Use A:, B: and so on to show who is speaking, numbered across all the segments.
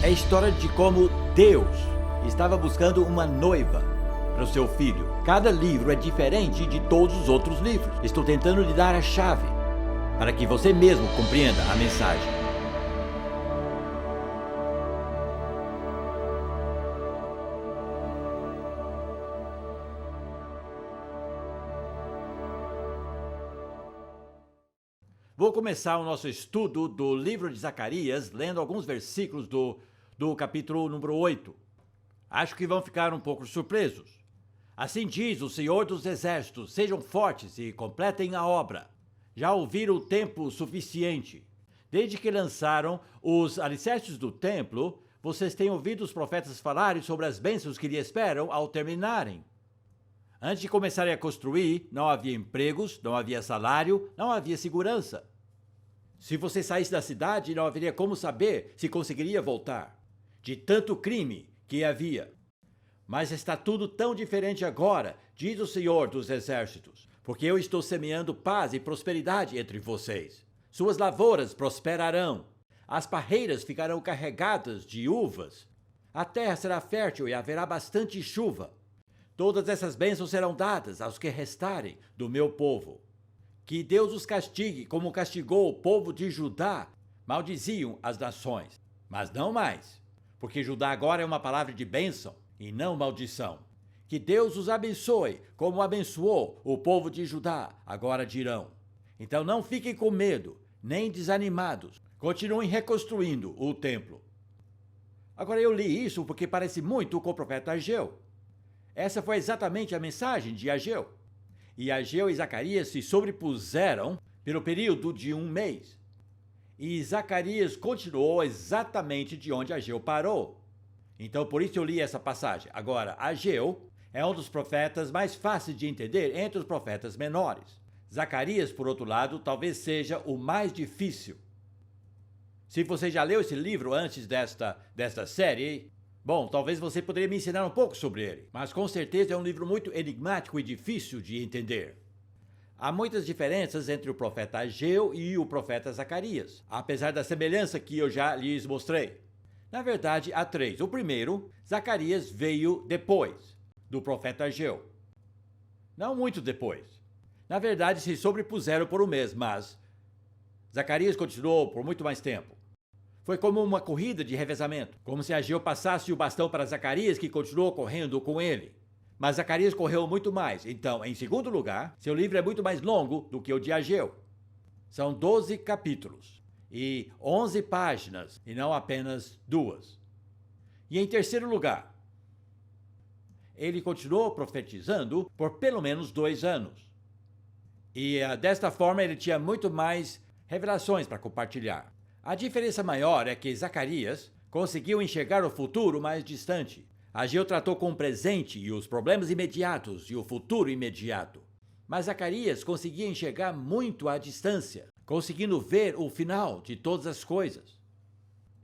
A: É a história de como Deus estava buscando uma noiva para o seu filho. Cada livro é diferente de todos os outros livros. Estou tentando lhe dar a chave para que você mesmo compreenda a mensagem. Vou começar o nosso estudo do livro de Zacarias, lendo alguns versículos do capítulo número 8. Acho que vão ficar um pouco surpresos. Assim diz o Senhor dos Exércitos: sejam fortes e completem a obra. Já ouviram o tempo suficiente. Desde que lançaram os alicerces do templo, vocês têm ouvido os profetas falarem sobre as bênçãos que lhe esperam ao terminarem. Antes de começarem a construir, não havia empregos, não havia salário, não havia segurança. Se você saísse da cidade, não haveria como saber se conseguiria voltar, de tanto crime que havia. Mas está tudo tão diferente agora, diz o Senhor dos Exércitos, porque eu estou semeando paz e prosperidade entre vocês. Suas lavouras prosperarão, as parreiras ficarão carregadas de uvas, a terra será fértil e haverá bastante chuva. Todas essas bênçãos serão dadas aos que restarem do meu povo. Que Deus os castigue como castigou o povo de Judá. Maldiziam as nações, mas não mais, porque Judá agora é uma palavra de bênção e não maldição. Que Deus os abençoe como abençoou o povo de Judá, agora dirão. Então não fiquem com medo, nem desanimados. Continuem reconstruindo o templo. Agora eu li isso porque parece muito com o profeta Ageu. Essa foi exatamente a mensagem de Ageu. E Ageu e Zacarias se sobrepuseram pelo período de um mês. E Zacarias continuou exatamente de onde Ageu parou. Então, por isso eu li essa passagem. Agora, Ageu é um dos profetas mais fáceis de entender entre os profetas menores. Zacarias, por outro lado, talvez seja o mais difícil. Se você já leu esse livro antes desta série, bom, talvez você poderia me ensinar um pouco sobre ele, mas com certeza é um livro muito enigmático e difícil de entender. Há muitas diferenças entre o profeta Ageu e o profeta Zacarias, apesar da semelhança que eu já lhes mostrei. Na verdade, há três. O primeiro, Zacarias veio depois do profeta Ageu. Não muito depois. Na verdade, se sobrepuseram por um mês, mas Zacarias continuou por muito mais tempo. Foi como uma corrida de revezamento, como se Ageu passasse o bastão para Zacarias, que continuou correndo com ele. Mas Zacarias correu muito mais. Então, em segundo lugar, seu livro é muito mais longo do que o de Ageu. São 12 capítulos e 11 páginas, e não apenas 2. E em terceiro lugar, ele continuou profetizando por pelo menos 2 anos. E desta forma ele tinha muito mais revelações para compartilhar. A diferença maior é que Zacarias conseguiu enxergar o futuro mais distante. Ageu tratou com o presente e os problemas imediatos e o futuro imediato. Mas Zacarias conseguia enxergar muito à distância, conseguindo ver o final de todas as coisas.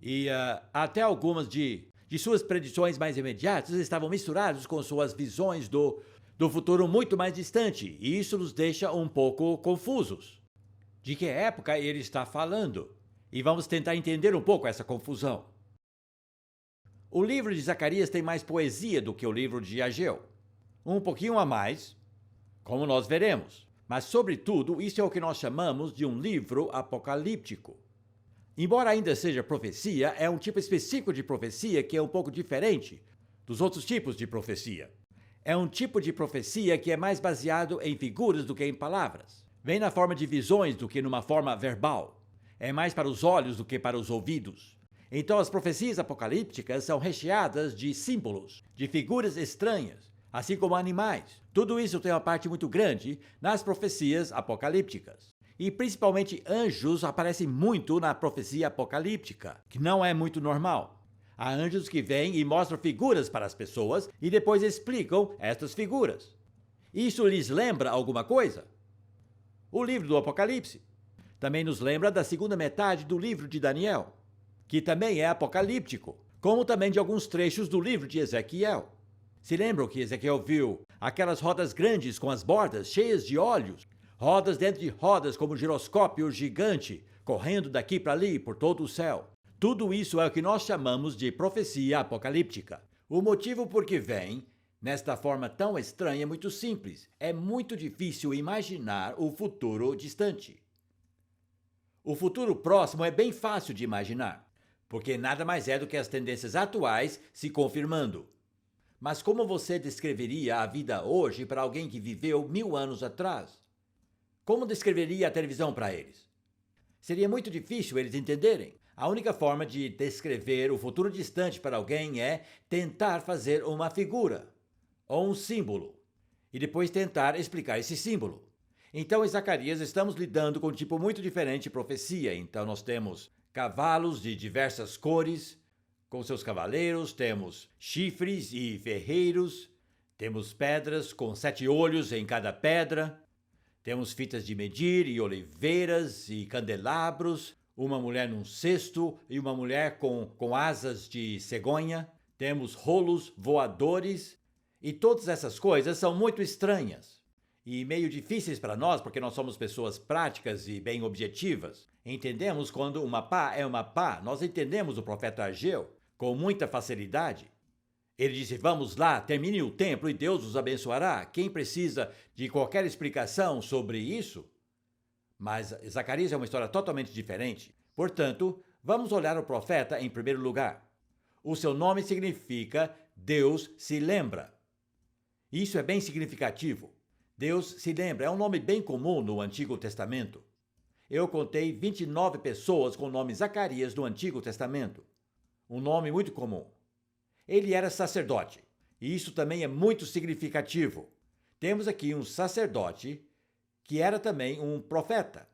A: E até algumas de suas predições mais imediatas estavam misturadas com suas visões do futuro muito mais distante, e isso nos deixa um pouco confusos. De que época ele está falando? E vamos tentar entender um pouco essa confusão. O livro de Zacarias tem mais poesia do que o livro de Ageu. Um pouquinho a mais, como nós veremos. Mas, sobretudo, isso é o que nós chamamos de um livro apocalíptico. Embora ainda seja profecia, é um tipo específico de profecia que é um pouco diferente dos outros tipos de profecia. É um tipo de profecia que é mais baseado em figuras do que em palavras. Vem na forma de visões do que numa forma verbal. É mais para os olhos do que para os ouvidos. Então as profecias apocalípticas são recheadas de símbolos, de figuras estranhas, assim como animais. Tudo isso tem uma parte muito grande nas profecias apocalípticas. E principalmente anjos aparecem muito na profecia apocalíptica, que não é muito normal. Há anjos que vêm e mostram figuras para as pessoas e depois explicam estas figuras. Isso lhes lembra alguma coisa? O livro do Apocalipse também nos lembra da segunda metade do livro de Daniel, que também é apocalíptico, como também de alguns trechos do livro de Ezequiel. Se lembram que Ezequiel viu aquelas rodas grandes com as bordas cheias de olhos, rodas dentro de rodas como um giroscópio gigante, correndo daqui para ali por todo o céu. Tudo isso é o que nós chamamos de profecia apocalíptica. O motivo por que vem nesta forma tão estranha é muito simples. É muito difícil imaginar o futuro distante. O futuro próximo é bem fácil de imaginar, porque nada mais é do que as tendências atuais se confirmando. Mas como você descreveria a vida hoje para alguém que viveu 1000 anos atrás? Como descreveria a televisão para eles? Seria muito difícil eles entenderem. A única forma de descrever o futuro distante para alguém é tentar fazer uma figura ou um símbolo e depois tentar explicar esse símbolo. Então, em Zacarias, estamos lidando com um tipo muito diferente de profecia. Então, nós temos cavalos de diversas cores, com seus cavaleiros, temos chifres e ferreiros, temos pedras com 7 olhos em cada pedra, temos fitas de medir e oliveiras e candelabros, uma mulher num cesto e uma mulher com asas de cegonha, temos rolos voadores, e todas essas coisas são muito estranhas e meio difíceis para nós, porque nós somos pessoas práticas e bem objetivas. Entendemos quando uma pá é uma pá. Nós entendemos o profeta Ageu com muita facilidade. Ele disse: vamos lá, termine o templo e Deus os abençoará. Quem precisa de qualquer explicação sobre isso? Mas Zacarias é uma história totalmente diferente. Portanto, vamos olhar o profeta em primeiro lugar. O seu nome significa Deus se lembra. Isso é bem significativo. Deus se lembra é um nome bem comum no Antigo Testamento. Eu contei 29 pessoas com o nome Zacarias no Antigo Testamento. Um nome muito comum. Ele era sacerdote, e isso também é muito significativo. Temos aqui um sacerdote que era também um profeta.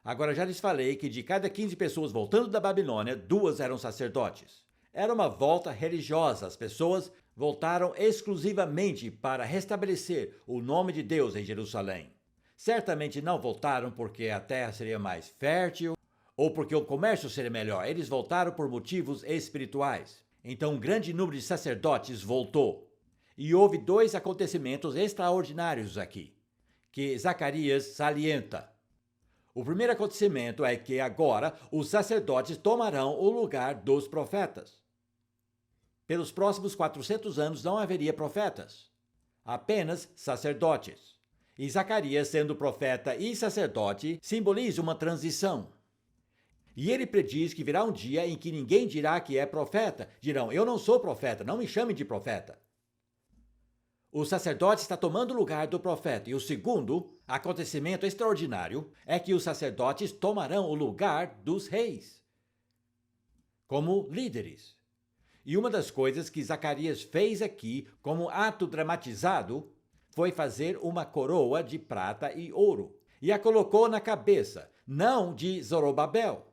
A: Agora, já lhes falei que de cada 15 pessoas voltando da Babilônia, 2 eram sacerdotes. Era uma volta religiosa. As pessoas voltaram exclusivamente para restabelecer o nome de Deus em Jerusalém. Certamente não voltaram porque a terra seria mais fértil ou porque o comércio seria melhor. Eles voltaram por motivos espirituais. Então, um grande número de sacerdotes voltou. E houve 2 acontecimentos extraordinários aqui, que Zacarias salienta. O primeiro acontecimento é que agora os sacerdotes tomarão o lugar dos profetas. Pelos próximos 400 anos não haveria profetas, apenas sacerdotes. E Zacarias, sendo profeta e sacerdote, simboliza uma transição. E ele prediz que virá um dia em que ninguém dirá que é profeta. Dirão: eu não sou profeta, não me chame de profeta. O sacerdote está tomando o lugar do profeta. E o segundo acontecimento extraordinário é que os sacerdotes tomarão o lugar dos reis, como líderes. E uma das coisas que Zacarias fez aqui, como ato dramatizado, foi fazer uma coroa de prata e ouro. E a colocou na cabeça, não de Zorobabel,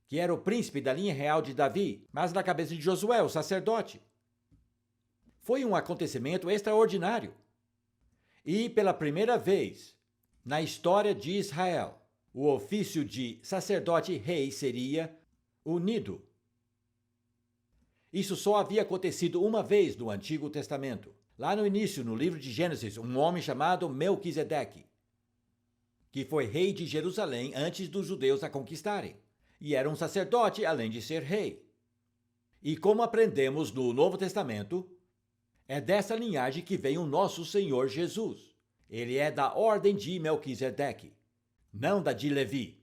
A: que era o príncipe da linha real de Davi, mas na cabeça de Josué, o sacerdote. Foi um acontecimento extraordinário. E pela primeira vez na história de Israel, o ofício de sacerdote-rei seria unido. Isso só havia acontecido uma vez no Antigo Testamento. Lá no início, no livro de Gênesis, um homem chamado Melquisedeque, que foi rei de Jerusalém antes dos judeus a conquistarem. E era um sacerdote, além de ser rei. E como aprendemos no Novo Testamento, é dessa linhagem que vem o nosso Senhor Jesus. Ele é da ordem de Melquisedeque, não da de Levi.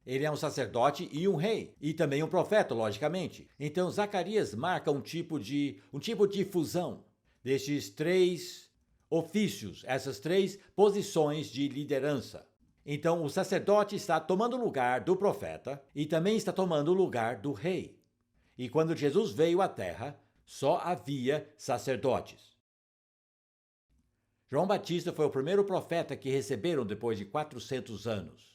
A: Ele é um sacerdote e um rei, e também um profeta, logicamente. Então, Zacarias marca um tipo de fusão destes 3 ofícios, essas 3 posições de liderança. Então, o sacerdote está tomando o lugar do profeta e também está tomando o lugar do rei. E quando Jesus veio à terra, só havia sacerdotes. João Batista foi o primeiro profeta que receberam depois de 400 anos.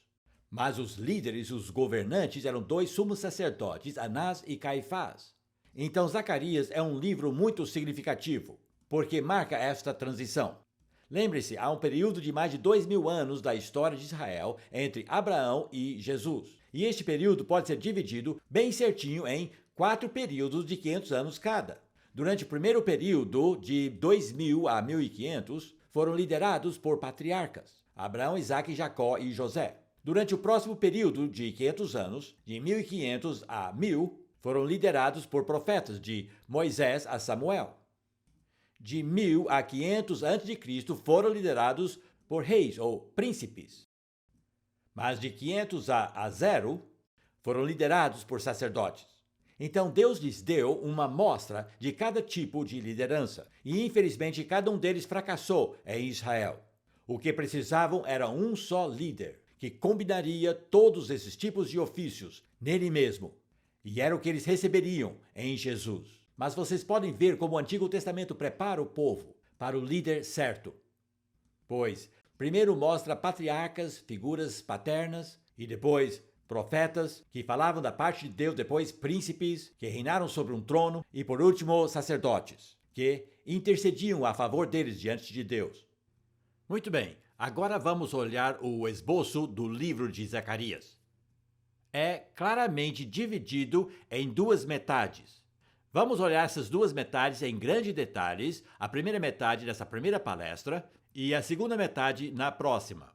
A: Mas os líderes, os governantes, eram 2 sumos sacerdotes, Anás e Caifás. Então, Zacarias é um livro muito significativo, porque marca esta transição. Lembre-se, há um período de mais de 2000 anos da história de Israel entre Abraão e Jesus. E este período pode ser dividido bem certinho em 4 períodos de 500 anos cada. Durante o primeiro período, de 2000 a 1500, foram liderados por patriarcas, Abraão, Isaque, Jacó e José. Durante o próximo período de 500 anos, de 1500 a 1000, foram liderados por profetas, de Moisés a Samuel. De 1000 a 500 a.C. foram liderados por reis ou príncipes. Mas de 500 a 0 foram liderados por sacerdotes. Então Deus lhes deu uma amostra de cada tipo de liderança, e infelizmente cada um deles fracassou em Israel. O que precisavam era um só líder, que combinaria todos esses tipos de ofícios nele mesmo. E era o que eles receberiam em Jesus. Mas vocês podem ver como o Antigo Testamento prepara o povo para o líder certo. Pois, primeiro mostra patriarcas, figuras paternas, e depois profetas, que falavam da parte de Deus, depois príncipes, que reinaram sobre um trono, e por último sacerdotes, que intercediam a favor deles diante de Deus. Muito bem, agora vamos olhar o esboço do livro de Zacarias. É claramente dividido em duas metades. Vamos olhar essas duas metades em grandes detalhes, a primeira metade dessa primeira palestra e a segunda metade na próxima.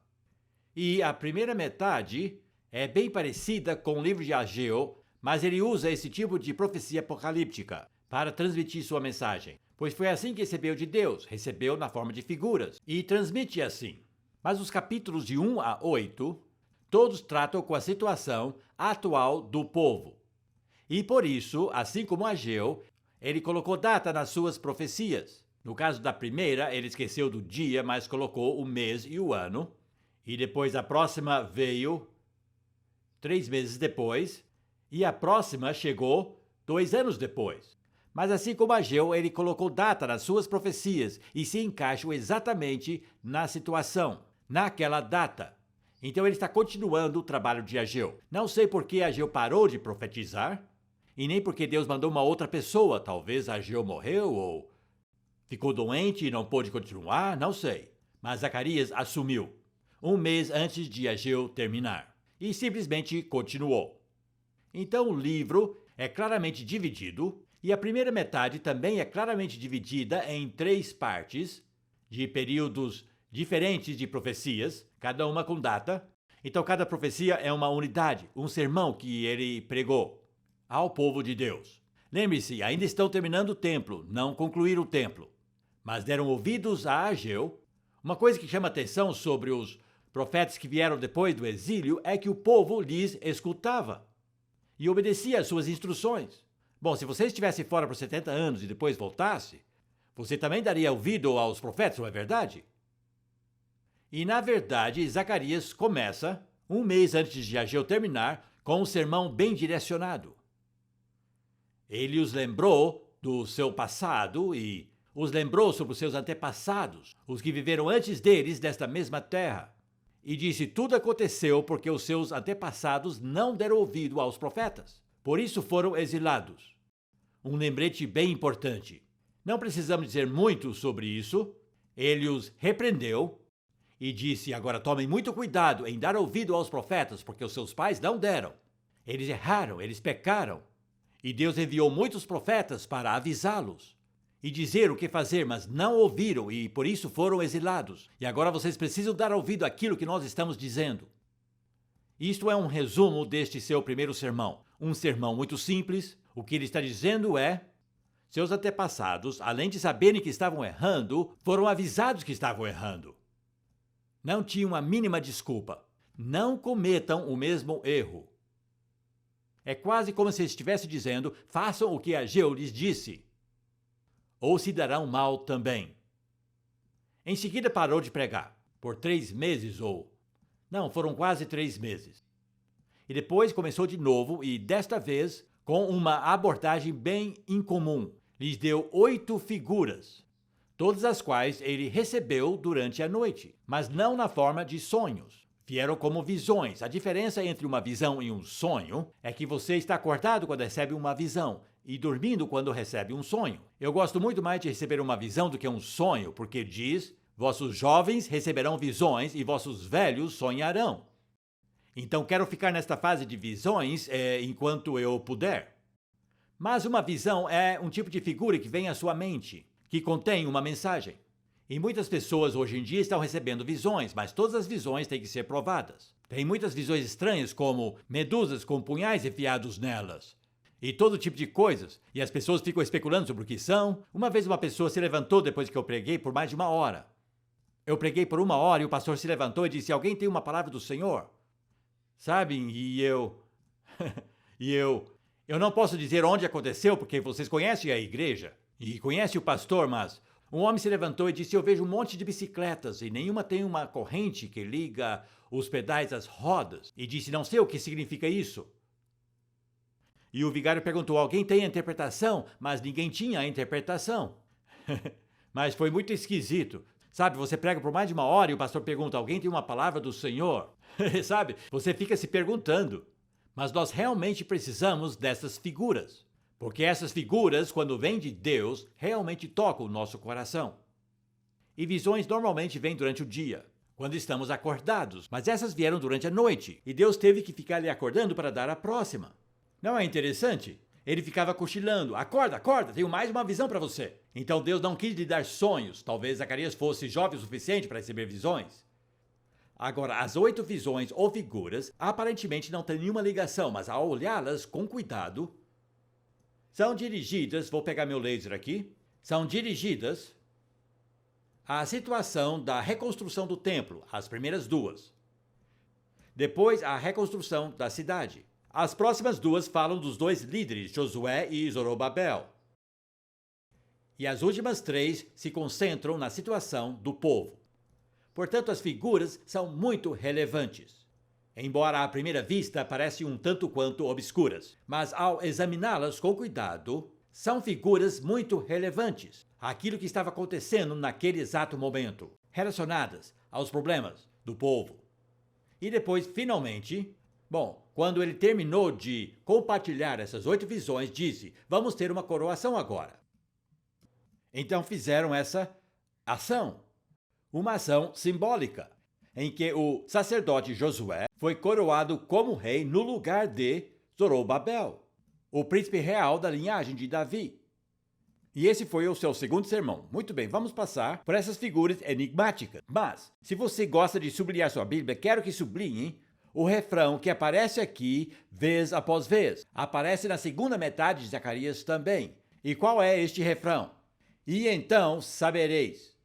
A: E a primeira metade é bem parecida com o livro de Ageu, mas ele usa esse tipo de profecia apocalíptica para transmitir sua mensagem, pois foi assim que recebeu de Deus, recebeu na forma de figuras, e transmite assim. Mas os capítulos de 1 a 8, todos tratam com a situação atual do povo. E por isso, assim como Ageu, ele colocou data nas suas profecias. No caso da primeira, ele esqueceu do dia, mas colocou o mês e o ano. E depois a próxima veio 3 meses depois, e a próxima chegou 2 anos depois. Mas assim como Ageu, ele colocou data nas suas profecias e se encaixam exatamente na situação, naquela data. Então ele está continuando o trabalho de Ageu. Não sei por que Ageu parou de profetizar, e nem porque Deus mandou uma outra pessoa. Talvez Ageu morreu ou ficou doente e não pôde continuar, não sei. Mas Zacarias assumiu 1 mês antes de Ageu terminar. E simplesmente continuou. Então o livro é claramente dividido, e a primeira metade também é claramente dividida em 3 partes, de períodos diferentes de profecias, cada uma com data. Então cada profecia é uma unidade, um sermão que ele pregou ao povo de Deus. Lembre-se, ainda estão terminando o templo, não concluíram o templo, mas deram ouvidos a Ageu. Uma coisa que chama atenção sobre os profetas que vieram depois do exílio é que o povo lhes escutava e obedecia às suas instruções. Bom, se você estivesse fora por 70 anos e depois voltasse, você também daria ouvido aos profetas, não é verdade? E na verdade, Zacarias começa 1 mês antes de Ageu terminar com um sermão bem direcionado. Ele os lembrou do seu passado e os lembrou sobre os seus antepassados, os que viveram antes deles desta mesma terra. E disse: tudo aconteceu porque os seus antepassados não deram ouvido aos profetas. Por isso foram exilados. Um lembrete bem importante. Não precisamos dizer muito sobre isso. Ele os repreendeu e disse: agora tomem muito cuidado em dar ouvido aos profetas, porque os seus pais não deram. Eles erraram, eles pecaram. E Deus enviou muitos profetas para avisá-los e dizer o que fazer, mas não ouviram e por isso foram exilados. E agora vocês precisam dar ouvido àquilo que nós estamos dizendo. Isto é um resumo deste seu primeiro sermão. Um sermão muito simples. O que ele está dizendo é: seus antepassados, além de saberem que estavam errando, foram avisados que estavam errando. Não tinham a mínima desculpa. Não cometam o mesmo erro. É quase como se estivesse dizendo: façam o que Ageu lhes disse, ou se darão mal também. Em seguida parou de pregar, por 3 meses Não, foram quase 3 meses. E depois começou de novo, e desta vez com uma abordagem bem incomum. Lhes deu 8 figuras, todas as quais ele recebeu durante a noite, mas não na forma de sonhos. Vieram como visões. A diferença entre uma visão e um sonho é que você está acordado quando recebe uma visão e dormindo quando recebe um sonho. Eu gosto muito mais de receber uma visão do que um sonho, porque diz: vossos jovens receberão visões e vossos velhos sonharão. Então quero ficar nesta fase de visões enquanto eu puder. Mas uma visão é um tipo de figura que vem à sua mente, que contém uma mensagem. E muitas pessoas hoje em dia estão recebendo visões, mas todas as visões têm que ser provadas. Tem muitas visões estranhas, como medusas com punhais enfiados nelas. E todo tipo de coisas. E as pessoas ficam especulando sobre o que são. Uma vez uma pessoa se levantou depois que eu preguei por mais de 1 hora. Eu preguei por 1 hora e o pastor se levantou e disse: alguém tem uma palavra do Senhor? Sabem? E eu... Eu não posso dizer onde aconteceu, porque vocês conhecem a igreja. E conhecem o pastor, mas... Um homem se levantou e disse: eu vejo um monte de bicicletas e nenhuma tem uma corrente que liga os pedais às rodas. E disse: não sei o que significa isso. E o vigário perguntou: alguém tem a interpretação? Mas ninguém tinha a interpretação. Mas foi muito esquisito. Sabe, você prega por mais de 1 hora e o pastor pergunta: alguém tem uma palavra do Senhor? Sabe, você fica se perguntando. Mas nós realmente precisamos dessas figuras. Porque essas figuras, quando vêm de Deus, realmente tocam o nosso coração. E visões normalmente vêm durante o dia, quando estamos acordados, mas essas vieram durante a noite, e Deus teve que ficar lhe acordando para dar a próxima. Não é interessante? Ele ficava cochilando: acorda, acorda, tenho mais uma visão para você. Então Deus não quis lhe dar sonhos, talvez Zacarias fosse jovem o suficiente para receber visões. Agora, as 8 visões ou figuras aparentemente não têm nenhuma ligação, mas ao olhá-las com cuidado, são dirigidas, vou pegar meu laser aqui, são dirigidas à situação da reconstrução do templo, as primeiras 2. Depois, a reconstrução da cidade. As próximas 2 falam dos 2 líderes, Josué e Zorobabel. E as últimas 3 se concentram na situação do povo. Portanto, as figuras são muito relevantes. Embora à primeira vista parecem um tanto quanto obscuras, mas ao examiná-las com cuidado, são figuras muito relevantes àquilo que estava acontecendo naquele exato momento, relacionadas aos problemas do povo. E depois, finalmente, quando ele terminou de compartilhar essas 8 visões, disse: vamos ter uma coroação agora. Então fizeram essa ação, uma ação simbólica, em que o sacerdote Josué foi coroado como rei no lugar de Zorobabel, o príncipe real da linhagem de Davi. E esse foi o seu segundo sermão. Muito bem, vamos passar por essas figuras enigmáticas. Mas, se você gosta de sublinhar sua Bíblia, quero que sublinhe o refrão que aparece aqui vez após vez. Aparece na segunda metade de Zacarias também. E qual é este refrão? E então sabereis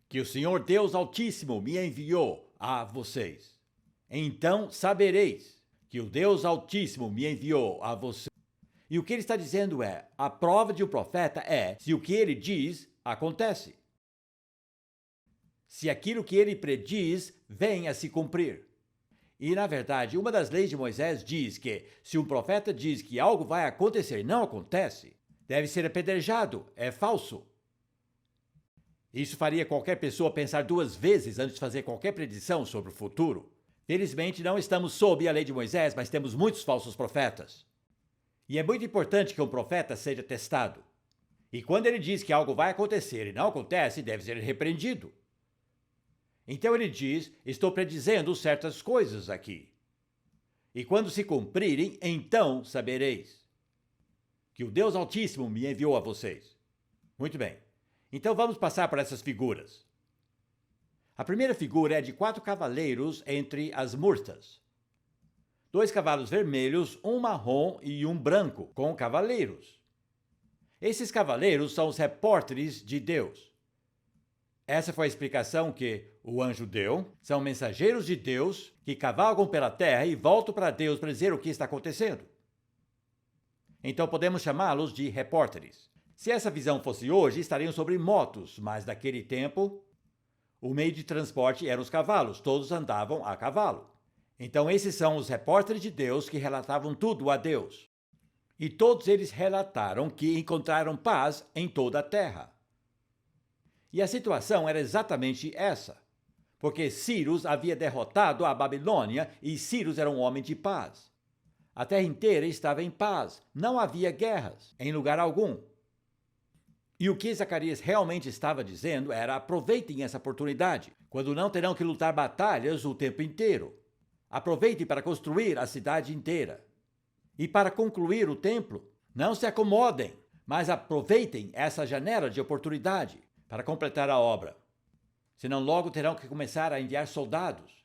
A: que o Senhor Deus Altíssimo me enviou a vocês. Então sabereis que o Deus Altíssimo me enviou a vocês. E o que ele está dizendo é: a prova de um profeta é se o que ele diz acontece. Se aquilo que ele prediz vem a se cumprir. E, na verdade, uma das leis de Moisés diz que se um profeta diz que algo vai acontecer e não acontece, deve ser apedrejado, é falso. Isso faria qualquer pessoa pensar 2 vezes antes de fazer qualquer predição sobre o futuro. Felizmente, não estamos sob a lei de Moisés, mas temos muitos falsos profetas. E é muito importante que um profeta seja testado. E quando ele diz que algo vai acontecer e não acontece, deve ser repreendido. Então ele diz: estou predizendo certas coisas aqui. E quando se cumprirem, então sabereis que o Deus Altíssimo me enviou a vocês. Muito bem. Então vamos passar por essas figuras. A primeira figura é de 4 cavaleiros entre as murtas. 2 cavalos vermelhos, um marrom e um branco, com cavaleiros. Esses cavaleiros são os repórteres de Deus. Essa foi a explicação que o anjo deu. São mensageiros de Deus que cavalgam pela terra e voltam para Deus para dizer o que está acontecendo. Então podemos chamá-los de repórteres. Se essa visão fosse hoje, estariam sobre motos, mas naquele tempo, o meio de transporte eram os cavalos, todos andavam a cavalo. Então esses são os repórteres de Deus que relatavam tudo a Deus. E todos eles relataram que encontraram paz em toda a terra. E a situação era exatamente essa, porque Ciro havia derrotado a Babilônia e Ciro era um homem de paz. A terra inteira estava em paz, não havia guerras em lugar algum. E o que Zacarias realmente estava dizendo era: aproveitem essa oportunidade, quando não terão que lutar batalhas o tempo inteiro. Aproveitem para construir a cidade inteira. E para concluir o templo, não se acomodem, mas aproveitem essa janela de oportunidade para completar a obra. Senão logo terão que começar a enviar soldados.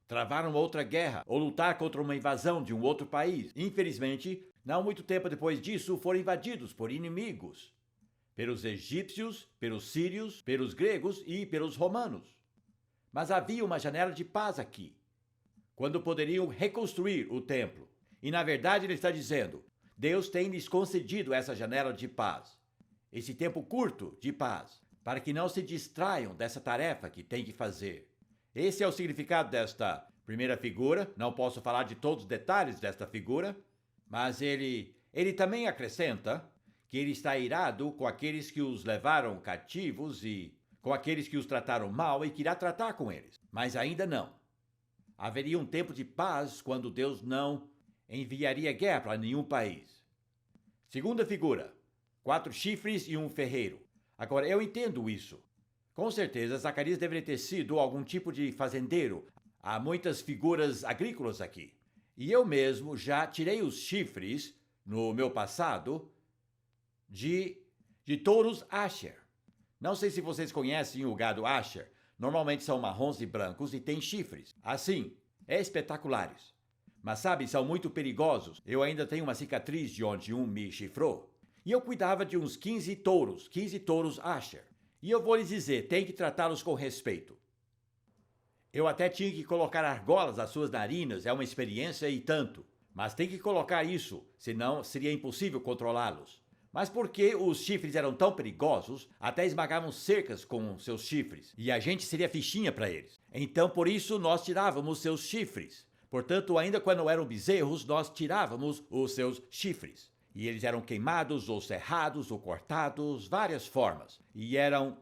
A: travar uma outra guerra ou lutar contra uma invasão de um outro país. Infelizmente, não muito tempo depois disso, foram invadidos por inimigos, pelos egípcios, pelos sírios, pelos gregos e pelos romanos. Mas havia uma janela de paz aqui, quando poderiam reconstruir o templo. E na verdade ele está dizendo, Deus tem lhes concedido essa janela de paz, esse tempo curto de paz, para que não se distraiam dessa tarefa que tem que fazer. Esse é o significado desta primeira figura. Não posso falar de todos os detalhes desta figura, mas ele também acrescenta que ele está irado com aqueles que os levaram cativos e com aqueles que os trataram mal e que irá tratar com eles. Mas ainda não. Haveria um tempo de paz quando Deus não enviaria guerra para nenhum país. Segunda figura, 4 chifres e um ferreiro. Agora, eu entendo isso. Com certeza, Zacarias deveria ter sido algum tipo de fazendeiro. Há muitas figuras agrícolas aqui. E eu mesmo já tirei os chifres, no meu passado, de touros Asher. Não sei se vocês conhecem o gado Asher. Normalmente são marrons e brancos e têm chifres. Assim, espetaculares. Mas sabe, são muito perigosos. Eu ainda tenho uma cicatriz de onde um me chifrou. E eu cuidava de uns 15 touros Asher. E eu vou lhes dizer, tem que tratá-los com respeito. Eu até tinha que colocar argolas às suas narinas, é uma experiência e tanto. Mas tem que colocar isso, senão seria impossível controlá-los. Mas porque os chifres eram tão perigosos, até esmagavam cercas com seus chifres. E a gente seria fichinha para eles. Então por isso nós tirávamos seus chifres. Portanto, ainda quando eram bezerros, nós tirávamos os seus chifres. E eles eram queimados, ou serrados, ou cortados, várias formas. E eram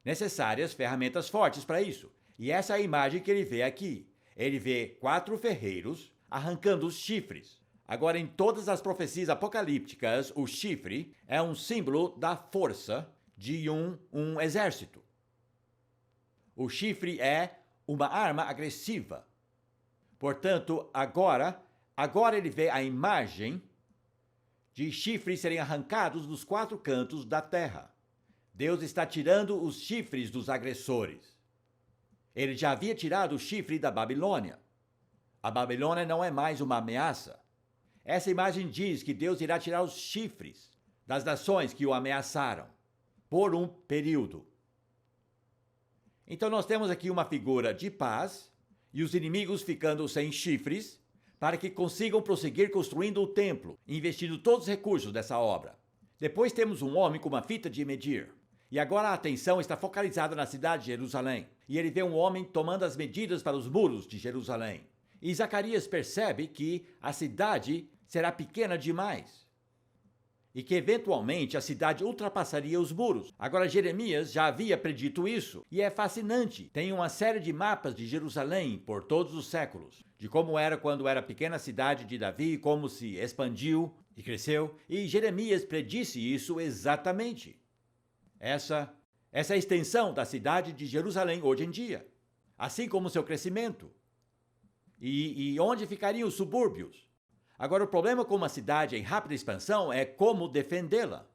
A: necessárias ferramentas fortes para isso. E essa é a imagem que ele vê aqui. Ele vê 4 ferreiros arrancando os chifres. Agora, em todas as profecias apocalípticas, o chifre é um símbolo da força de um exército. O chifre é uma arma agressiva. Portanto, agora ele vê a imagem de chifres serem arrancados dos 4 cantos da terra. Deus está tirando os chifres dos agressores. Ele já havia tirado o chifre da Babilônia. A Babilônia não é mais uma ameaça. Essa imagem diz que Deus irá tirar os chifres das nações que o ameaçaram, por um período. Então nós temos aqui uma figura de paz, e os inimigos ficando sem chifres, para que consigam prosseguir construindo o templo, investindo todos os recursos dessa obra. Depois temos um homem com uma fita de medir. E agora a atenção está focalizada na cidade de Jerusalém. E ele vê um homem tomando as medidas para os muros de Jerusalém. E Zacarias percebe que a cidade será pequena demais. E que eventualmente a cidade ultrapassaria os muros. Agora Jeremias já havia predito isso. E é fascinante. Tem uma série de mapas de Jerusalém por todos os séculos. De como era quando era a pequena cidade de Davi, como se expandiu e cresceu. E Jeremias predisse isso exatamente. Essa é a extensão da cidade de Jerusalém hoje em dia. Assim como seu crescimento. E onde ficariam os subúrbios? Agora, o problema com uma cidade em rápida expansão é como defendê-la.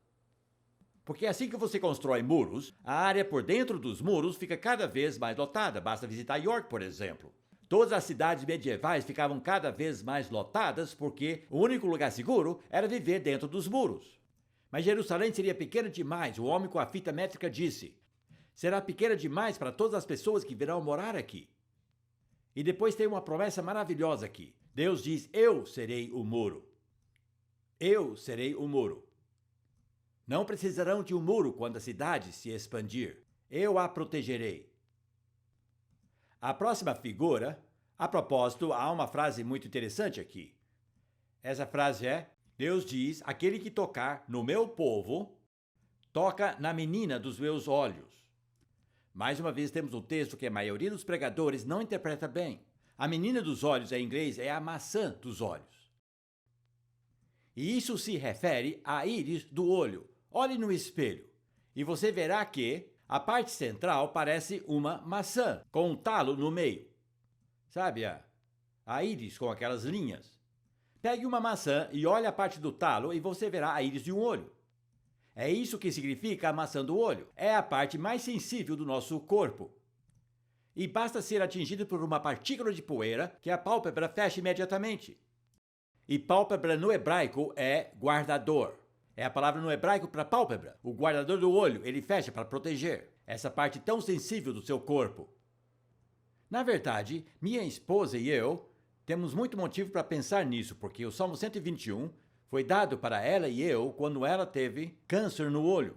A: Porque assim que você constrói muros, a área por dentro dos muros fica cada vez mais lotada. Basta visitar York, por exemplo. Todas as cidades medievais ficavam cada vez mais lotadas porque o único lugar seguro era viver dentro dos muros. Mas Jerusalém seria pequena demais. O homem com a fita métrica disse: será pequena demais para todas as pessoas que virão morar aqui. E depois tem uma promessa maravilhosa aqui. Deus diz: eu serei o muro. Eu serei o muro. Não precisarão de um muro quando a cidade se expandir. Eu a protegerei. A próxima figura, a propósito, há uma frase muito interessante aqui. Essa frase é: Deus diz, aquele que tocar no meu povo, toca na menina dos meus olhos. Mais uma vez temos um texto que a maioria dos pregadores não interpreta bem. A menina dos olhos em inglês é a maçã dos olhos. E isso se refere à íris do olho. Olhe no espelho e você verá que a parte central parece uma maçã, com um talo no meio. Sabe a íris com aquelas linhas? Pegue uma maçã e olhe a parte do talo e você verá a íris de um olho. É isso que significa a maçã do olho. É a parte mais sensível do nosso corpo. E basta ser atingido por uma partícula de poeira que a pálpebra fecha imediatamente. E pálpebra no hebraico é guardador. É a palavra no hebraico para pálpebra. O guardador do olho, ele fecha para proteger essa parte tão sensível do seu corpo. Na verdade, minha esposa e eu temos muito motivo para pensar nisso, porque o Salmo 121 foi dado para ela e eu quando ela teve câncer no olho.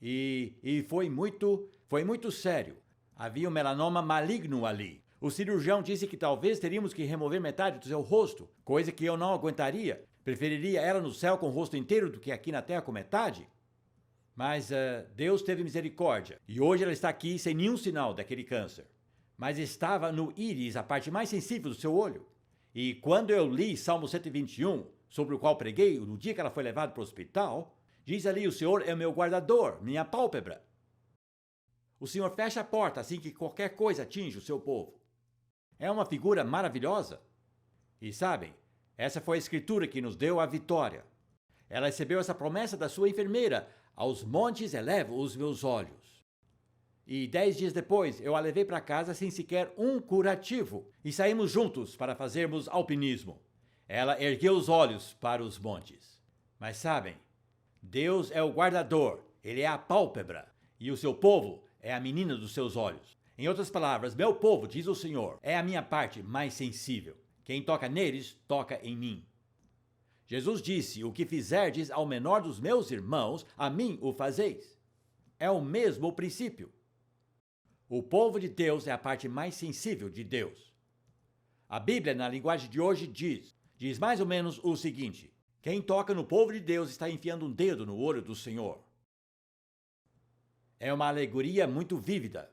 A: E foi muito sério. Havia um melanoma maligno ali. O cirurgião disse que talvez teríamos que remover metade do seu rosto, coisa que eu não aguentaria. Preferiria ela no céu com o rosto inteiro do que aqui na terra com metade. Mas Deus teve misericórdia. E hoje ela está aqui sem nenhum sinal daquele câncer. Mas estava no íris, a parte mais sensível do seu olho. E quando eu li Salmo 121, sobre o qual preguei no dia que ela foi levada para o hospital, diz ali: o Senhor é o meu guardador, minha pálpebra. O Senhor fecha a porta assim que qualquer coisa atinge o seu povo. É uma figura maravilhosa. E sabem, essa foi a escritura que nos deu a vitória. Ela recebeu essa promessa da sua enfermeira: aos montes elevo os meus olhos. E 10 dias depois, eu a levei para casa sem sequer um curativo. E saímos juntos para fazermos alpinismo. Ela ergueu os olhos para os montes. Mas sabem, Deus é o guardador, Ele é a pálpebra. E o seu povo é a menina dos seus olhos. Em outras palavras, meu povo, diz o Senhor, é a minha parte mais sensível. Quem toca neles, toca em mim. Jesus disse: o que fizerdes ao menor dos meus irmãos, a mim o fazeis. É o mesmo princípio. O povo de Deus é a parte mais sensível de Deus. A Bíblia, na linguagem de hoje, diz mais ou menos o seguinte: quem toca no povo de Deus está enfiando um dedo no olho do Senhor. É uma alegoria muito vívida.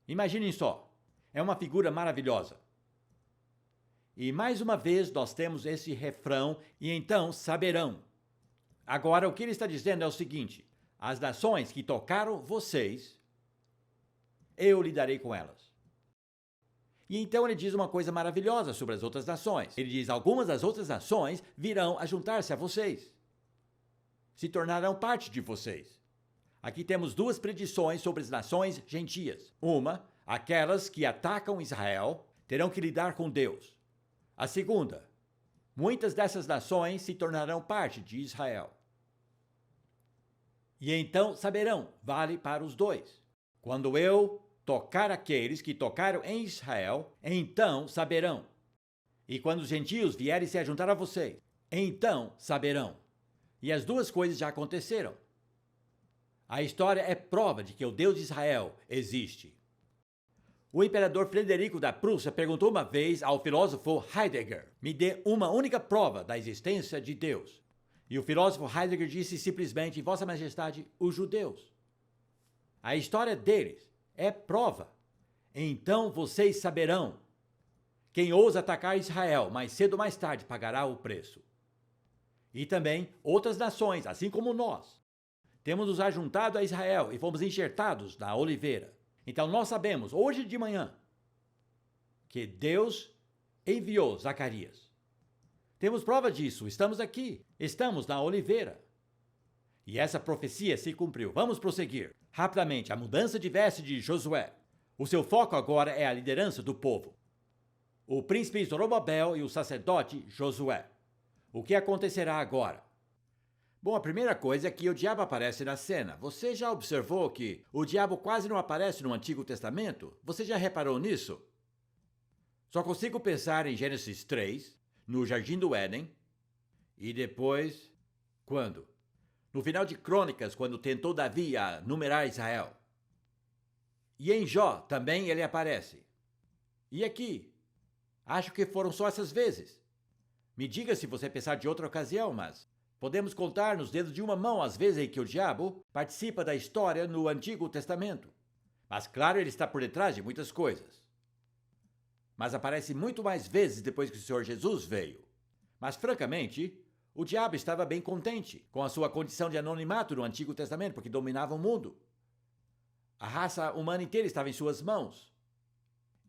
A: Imaginem só, é uma figura maravilhosa. E mais uma vez nós temos esse refrão: e então saberão. Agora o que ele está dizendo é o seguinte: as nações que tocaram vocês, eu lidarei com elas. E então ele diz uma coisa maravilhosa sobre as outras nações. Ele diz: algumas das outras nações virão a juntar-se a vocês. Se tornarão parte de vocês. Aqui temos duas predições sobre as nações gentias. Uma, aquelas que atacam Israel terão que lidar com Deus. A segunda, muitas dessas nações se tornarão parte de Israel. E então saberão, vale para os dois. Quando eu tocar aqueles que tocaram em Israel, então saberão. E quando os gentios vierem se juntar a vocês, então saberão. E as duas coisas já aconteceram. A história é prova de que o Deus de Israel existe. O imperador Frederico da Prússia perguntou uma vez ao filósofo Heidegger: me dê uma única prova da existência de Deus. E o filósofo Heidegger disse simplesmente: Vossa Majestade, os judeus. A história deles é prova. Então vocês saberão. Quem ousa atacar Israel, mais cedo ou mais tarde, pagará o preço. E também outras nações, assim como nós, temos nos ajuntado a Israel e fomos enxertados na oliveira. Então nós sabemos, hoje de manhã, que Deus enviou Zacarias. Temos prova disso, estamos aqui, estamos na oliveira. E essa profecia se cumpriu. Vamos prosseguir. Rapidamente, a mudança de veste de Josué. O seu foco agora é a liderança do povo. O príncipe Zorobabel e o sacerdote Josué. O que acontecerá agora? Bom, a primeira coisa é que o diabo aparece na cena. Você já observou que o diabo quase não aparece no Antigo Testamento? Você já reparou nisso? Só consigo pensar em Gênesis 3, no Jardim do Éden, e depois, quando? No final de Crônicas, quando tentou Davi a numerar Israel. E em Jó também ele aparece. E aqui? Acho que foram só essas vezes. Me diga se você pensar de outra ocasião, mas podemos contar nos dedos de uma mão as vezes em que o diabo participa da história no Antigo Testamento. Mas claro, ele está por detrás de muitas coisas. Mas aparece muito mais vezes depois que o Senhor Jesus veio. Mas francamente, o diabo estava bem contente com a sua condição de anonimato no Antigo Testamento, porque dominava o mundo. A raça humana inteira estava em suas mãos.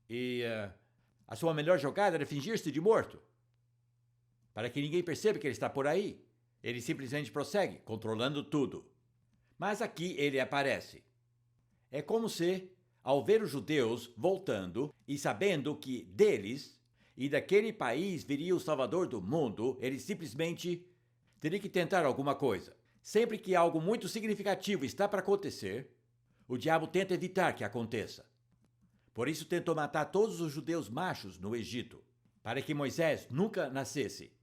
A: E a sua melhor jogada era fingir-se de morto, para que ninguém perceba que ele está por aí. Ele simplesmente prossegue, controlando tudo. Mas aqui ele aparece. É como se Ao ver os judeus voltando e sabendo que deles e daquele país viria o Salvador do mundo, ele simplesmente teria que tentar alguma coisa. Sempre que algo muito significativo está para acontecer, o diabo tenta evitar que aconteça. Por isso tentou matar todos os judeus machos no Egito, para que Moisés nunca nascesse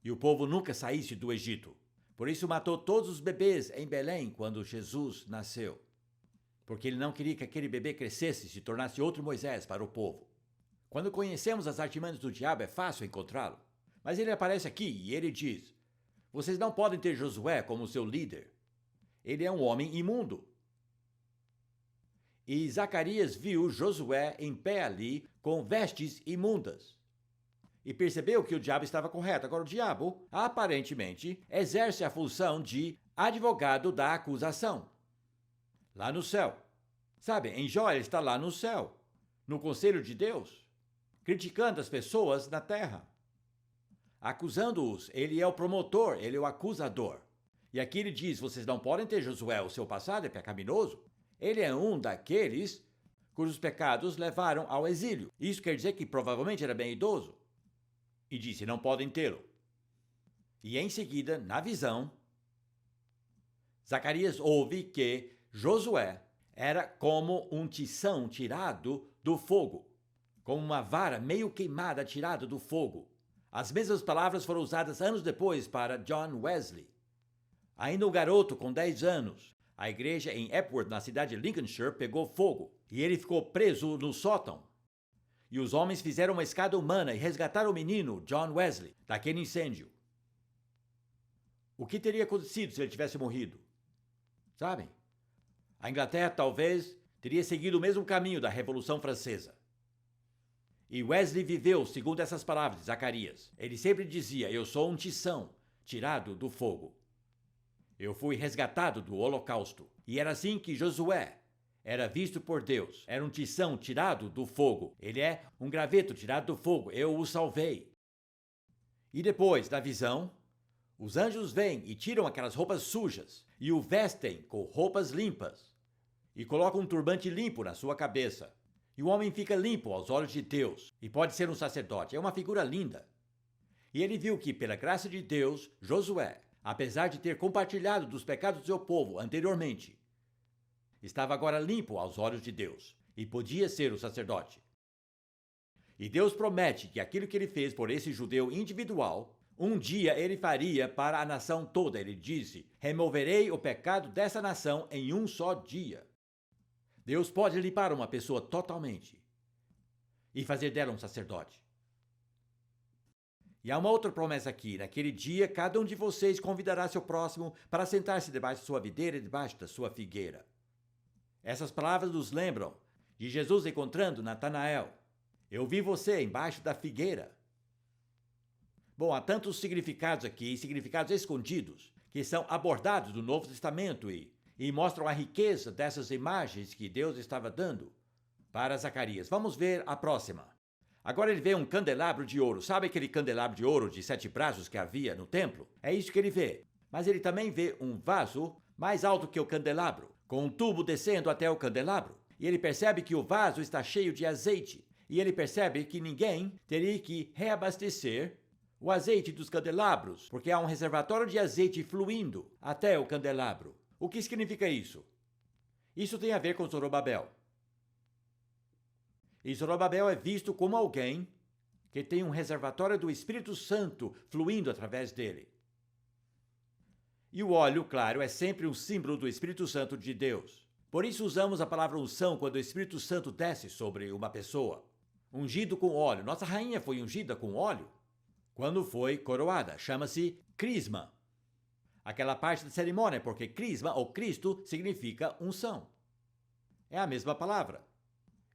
A: e o povo nunca saísse do Egito. Por isso matou todos os bebês em Belém quando Jesus nasceu, porque ele não queria que aquele bebê crescesse e se tornasse outro Moisés para o povo. Quando conhecemos as artimanhas do diabo, é fácil encontrá-lo. Mas ele aparece aqui e ele diz: vocês não podem ter Josué como seu líder. Ele é um homem imundo. E Zacarias viu Josué em pé ali, com vestes imundas. E percebeu que o diabo estava correto. Agora, o diabo, aparentemente, exerce a função de advogado da acusação. Lá no céu. Sabe, em Jó ele está lá no céu, no conselho de Deus, criticando as pessoas na terra. Acusando-os. Ele é o promotor, ele é o acusador. E aqui ele diz: vocês não podem ter Josué, o seu passado é pecaminoso. Ele é um daqueles cujos pecados levaram ao exílio. Isso quer dizer que provavelmente era bem idoso. E disse: não podem tê-lo. E em seguida, na visão, Zacarias ouve que Josué era como um tição tirado do fogo, como uma vara meio queimada tirada do fogo. As mesmas palavras foram usadas anos depois para John Wesley. Ainda um garoto com 10 anos, a igreja em Epworth, na cidade de Lincolnshire, pegou fogo e ele ficou preso no sótão. E os homens fizeram uma escada humana e resgataram o menino, John Wesley, daquele incêndio. O que teria acontecido se ele tivesse morrido? Sabem? A Inglaterra talvez teria seguido o mesmo caminho da Revolução Francesa. E Wesley viveu segundo essas palavras de Zacarias. Ele sempre dizia: eu sou um tição tirado do fogo. Eu fui resgatado do holocausto. E era assim que Josué era visto por Deus. Era um tição tirado do fogo. Ele é um graveto tirado do fogo. Eu o salvei. E depois da visão, os anjos vêm e tiram aquelas roupas sujas e o vestem com roupas limpas e colocam um turbante limpo na sua cabeça. E o homem fica limpo aos olhos de Deus e pode ser um sacerdote. É uma figura linda. E ele viu que, pela graça de Deus, Josué, apesar de ter compartilhado dos pecados do seu povo anteriormente, estava agora limpo aos olhos de Deus e podia ser o sacerdote. E Deus promete que aquilo que ele fez por esse judeu individual, um dia ele faria para a nação toda. Ele disse: removerei o pecado dessa nação em um só dia. Deus pode limpar uma pessoa totalmente e fazer dela um sacerdote. E há uma outra promessa aqui: naquele dia, cada um de vocês convidará seu próximo para sentar-se debaixo da sua videira e debaixo da sua figueira. Essas palavras nos lembram de Jesus encontrando Natanael. Eu vi você embaixo da figueira. Bom, há tantos significados aqui, significados escondidos, que são abordados no Novo Testamento e mostram a riqueza dessas imagens que Deus estava dando para Zacarias. Vamos ver a próxima. Agora ele vê um candelabro de ouro. Sabe aquele candelabro de ouro de 7 braços que havia no templo? É isso que ele vê. Mas ele também vê um vaso mais alto que o candelabro, com um tubo descendo até o candelabro. E ele percebe que o vaso está cheio de azeite. E ele percebe que ninguém teria que reabastecer o azeite dos candelabros, porque há um reservatório de azeite fluindo até o candelabro. O que significa isso? Isso tem a ver com Zorobabel. E Zorobabel é visto como alguém que tem um reservatório do Espírito Santo fluindo através dele. E o óleo, claro, é sempre um símbolo do Espírito Santo de Deus. Por isso usamos a palavra unção quando o Espírito Santo desce sobre uma pessoa. Ungido com óleo. Nossa rainha foi ungida com óleo quando foi coroada. Chama-se crisma. Aquela parte da cerimônia, porque crisma ou Cristo significa unção. É a mesma palavra.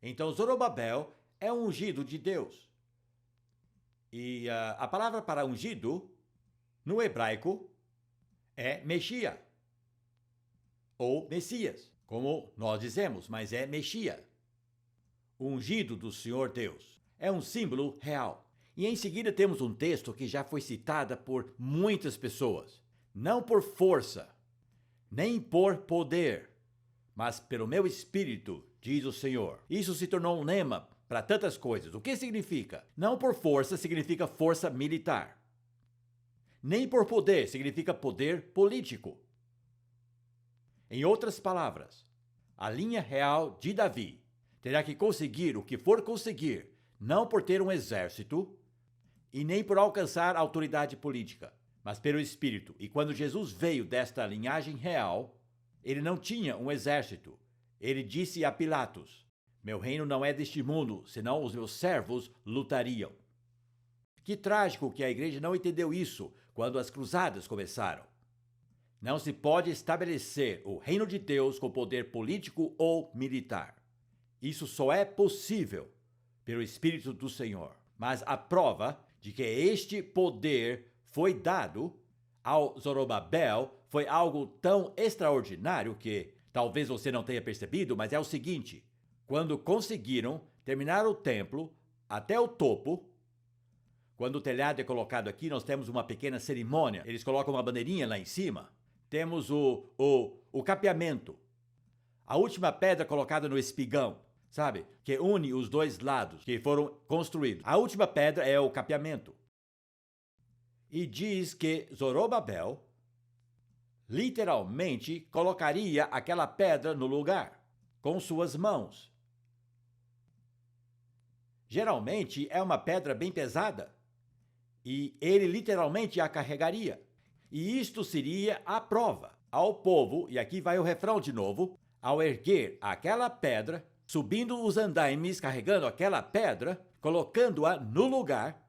A: Então Zorobabel é um ungido de Deus. E a palavra para ungido, no hebraico, é Mexia, ou Messias, como nós dizemos, mas é Mexia. O ungido do Senhor Deus. É um símbolo real. E em seguida temos um texto que já foi citado por muitas pessoas. Não por força, nem por poder, mas pelo meu espírito, diz o Senhor. Isso se tornou um lema para tantas coisas. O que significa? Não por força significa força militar. Nem por poder significa poder político. Em outras palavras, a linha real de Davi terá que conseguir o que for conseguir, não por ter um exército e nem por alcançar autoridade política, mas pelo Espírito. E quando Jesus veio desta linhagem real, ele não tinha um exército. Ele disse a Pilatos: meu reino não é deste mundo, senão os meus servos lutariam. Que trágico que a igreja não entendeu isso quando as cruzadas começaram. Não se pode estabelecer o reino de Deus com poder político ou militar. Isso só é possível pelo Espírito do Senhor. Mas a prova de que este poder foi dado ao Zorobabel foi algo tão extraordinário que talvez você não tenha percebido, mas é o seguinte: quando conseguiram terminar o templo até o topo, quando o telhado é colocado aqui, nós temos uma pequena cerimônia. Eles colocam uma bandeirinha lá em cima. Temos o capeamento. A última pedra colocada no espigão, sabe? Que une os dois lados que foram construídos. A última pedra é o capeamento. E diz que Zorobabel literalmente colocaria aquela pedra no lugar, com suas mãos. Geralmente é uma pedra bem pesada, e ele literalmente a carregaria. E isto seria a prova ao povo, e aqui vai o refrão de novo, ao erguer aquela pedra, subindo os andaimes, carregando aquela pedra, colocando-a no lugar,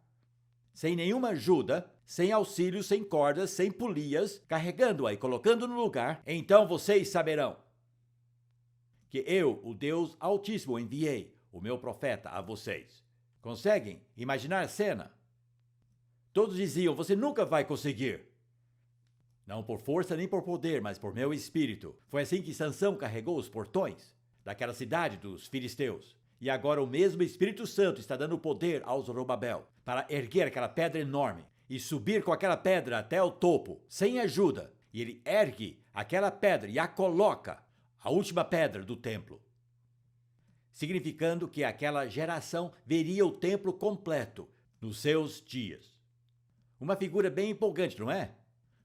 A: sem nenhuma ajuda, sem auxílio, sem cordas, sem polias, carregando-a e colocando no lugar, então vocês saberão que eu, o Deus Altíssimo, enviei o meu profeta a vocês. Conseguem imaginar a cena? Todos diziam: você nunca vai conseguir. Não por força nem por poder, mas por meu espírito. Foi assim que Sansão carregou os portões daquela cidade dos filisteus. E agora o mesmo Espírito Santo está dando poder ao Zorobabel para erguer aquela pedra enorme e subir com aquela pedra até o topo, sem ajuda. E ele ergue aquela pedra e a coloca, a última pedra do templo, significando que aquela geração veria o templo completo nos seus dias. Uma figura bem empolgante, não é?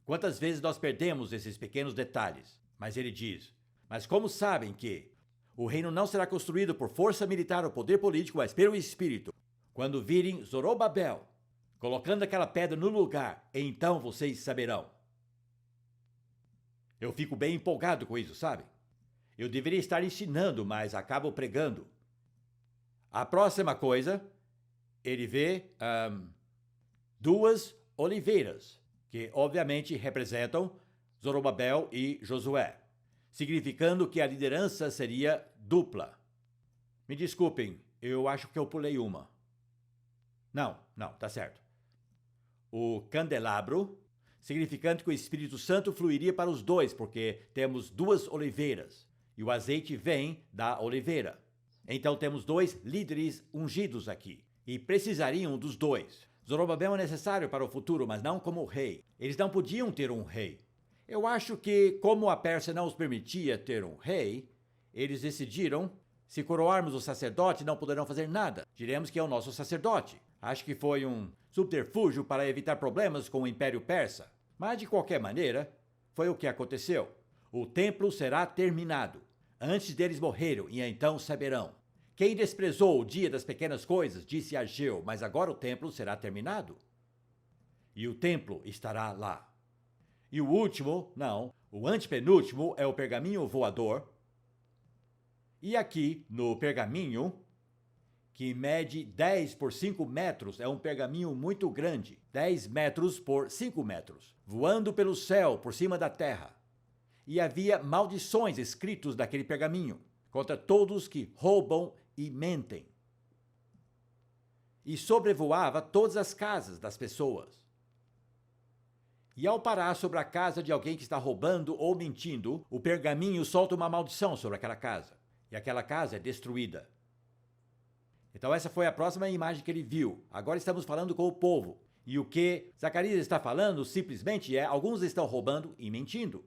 A: Quantas vezes nós perdemos esses pequenos detalhes? Mas ele diz: mas como sabem que o reino não será construído por força militar ou poder político, mas pelo Espírito? Quando virem Zorobabel colocando aquela pedra no lugar, então vocês saberão. Eu fico bem empolgado com isso, sabe? Eu deveria estar ensinando, mas acabo pregando. A próxima coisa, ele vê duas oliveiras, que obviamente representam Zorobabel e Josué, significando que a liderança seria dupla. Me desculpem, eu acho que eu pulei uma. Não, tá certo. O candelabro, significando que o Espírito Santo fluiria para os dois, porque temos duas oliveiras, e o azeite vem da oliveira. Então temos dois líderes ungidos aqui, e precisariam dos dois. Zorobabel é necessário para o futuro, mas não como rei. Eles não podiam ter um rei. Eu acho que, como a Pérsia não os permitia ter um rei, eles decidiram: se coroarmos o sacerdote, não poderão fazer nada. Diremos que é o nosso sacerdote. Acho que foi um subterfúgio para evitar problemas com o Império Persa. Mas, de qualquer maneira, foi o que aconteceu. O templo será terminado. Antes deles morreram, e então saberão. Quem desprezou o dia das pequenas coisas, disse Ageu, mas agora o templo será terminado. E o templo estará lá. E o último, não, o antepenúltimo é o pergaminho voador. E aqui, no pergaminho, que mede 10 por 5 metros, é um pergaminho muito grande, 10 metros por 5 metros, voando pelo céu, por cima da terra. E havia maldições escritas naquele pergaminho, contra todos que roubam e mentem. E sobrevoava todas as casas das pessoas. E ao parar sobre a casa de alguém que está roubando ou mentindo, o pergaminho solta uma maldição sobre aquela casa. E aquela casa é destruída. Então essa foi a próxima imagem que ele viu. Agora estamos falando com o povo. E o que Zacarias está falando simplesmente é: alguns estão roubando e mentindo.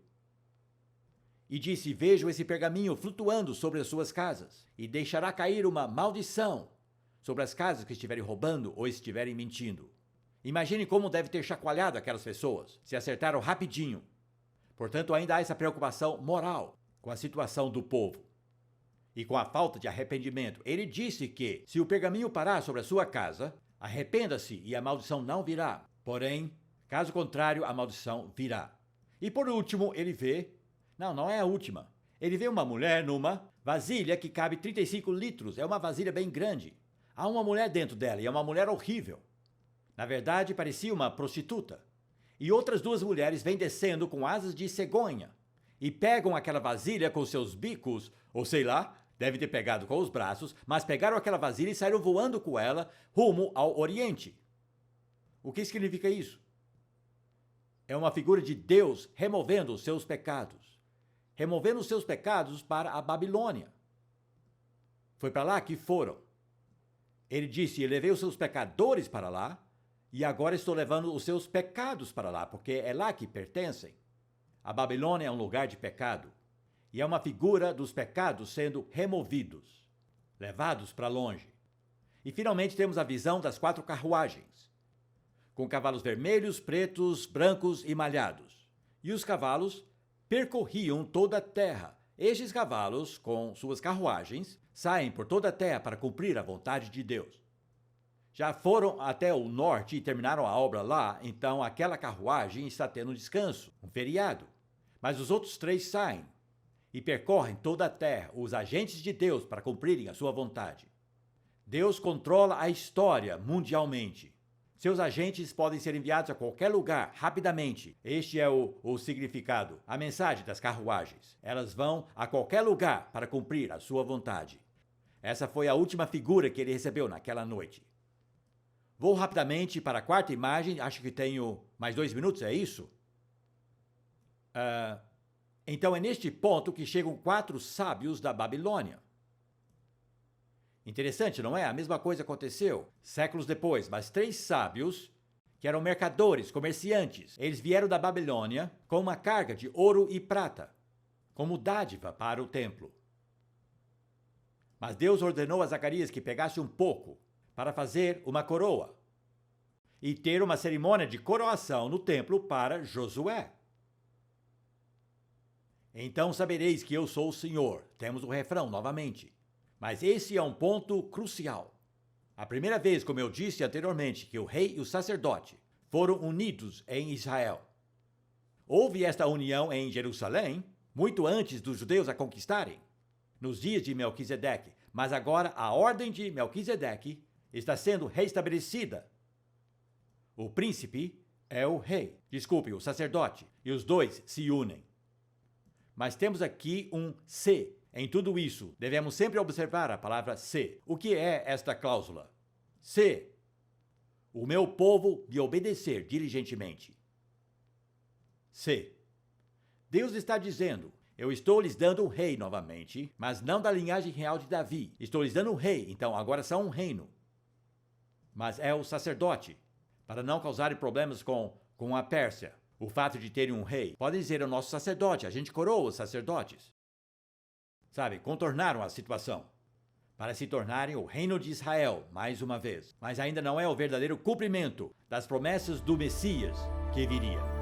A: e disse: Vejo esse pergaminho flutuando sobre as suas casas, e deixará cair uma maldição sobre as casas que estiverem roubando ou estiverem mentindo. Imagine como deve ter chacoalhado aquelas pessoas, se acertaram rapidinho. Portanto, ainda há essa preocupação moral com a situação do povo e com a falta de arrependimento. Ele disse que, se o pergaminho parar sobre a sua casa, arrependa-se e a maldição não virá. Porém, caso contrário, a maldição virá. E por último, ele vê... Não é a última. Ele vê uma mulher numa vasilha que cabe 35 litros. É uma vasilha bem grande. Há uma mulher dentro dela e é uma mulher horrível. Na verdade, parecia uma prostituta. E outras duas mulheres vêm descendo com asas de cegonha e pegam aquela vasilha com seus bicos, ou sei lá, deve ter pegado com os braços, mas pegaram aquela vasilha e saíram voando com ela rumo ao Oriente. O que significa isso? É uma figura de Deus removendo os seus pecados. Removendo os seus pecados para a Babilônia. Foi para lá que foram. Ele disse: Eu levei os seus pecadores para lá, e agora estou levando os seus pecados para lá, porque é lá que pertencem. A Babilônia é um lugar de pecado, e é uma figura dos pecados sendo removidos, levados para longe. E finalmente temos a visão das 4 carruagens, com cavalos vermelhos, pretos, brancos e malhados. E os cavalos percorriam toda a terra. Estes cavalos, com suas carruagens, saem por toda a terra para cumprir a vontade de Deus. Já foram até o norte e terminaram a obra lá, então aquela carruagem está tendo um descanso, um feriado. Mas os outros 3 saem e percorrem toda a terra, os agentes de Deus, para cumprirem a sua vontade. Deus controla a história mundialmente. Seus agentes podem ser enviados a qualquer lugar, rapidamente. Este é o significado, a mensagem das carruagens. Elas vão a qualquer lugar para cumprir a sua vontade. Essa foi a última figura que ele recebeu naquela noite. Vou rapidamente para a 4ª imagem, acho que tenho mais 2 minutos, é isso? Então é neste ponto que chegam 4 sábios da Babilônia. Interessante, não é? A mesma coisa aconteceu séculos depois, mas 3 sábios, que eram mercadores, comerciantes, eles vieram da Babilônia com uma carga de ouro e prata, como dádiva para o templo. Mas Deus ordenou a Zacarias que pegasse um pouco para fazer uma coroa e ter uma cerimônia de coroação no templo para Josué. Então sabereis que eu sou o Senhor. Temos o refrão novamente. Mas esse é um ponto crucial. A primeira vez, como eu disse anteriormente, que o rei e o sacerdote foram unidos em Israel. Houve esta união em Jerusalém, muito antes dos judeus a conquistarem, nos dias de Melquisedeque. Mas agora a ordem de Melquisedeque está sendo restabelecida. O príncipe é o rei, o sacerdote, e os 2 se unem. Mas temos aqui um se. Em tudo isso, devemos sempre observar a palavra se. O que é esta cláusula? Se o meu povo me obedecer diligentemente. Se Deus está dizendo: eu estou lhes dando um rei novamente, mas não da linhagem real de Davi. Estou lhes dando um rei, então agora são um reino. Mas é o sacerdote, para não causarem problemas com a Pérsia. O fato de terem um rei. Podem dizer: o nosso sacerdote, a gente coroa os sacerdotes. Sabe, contornaram a situação para se tornarem o reino de Israel, mais uma vez. Mas ainda não é o verdadeiro cumprimento das promessas do Messias que viria.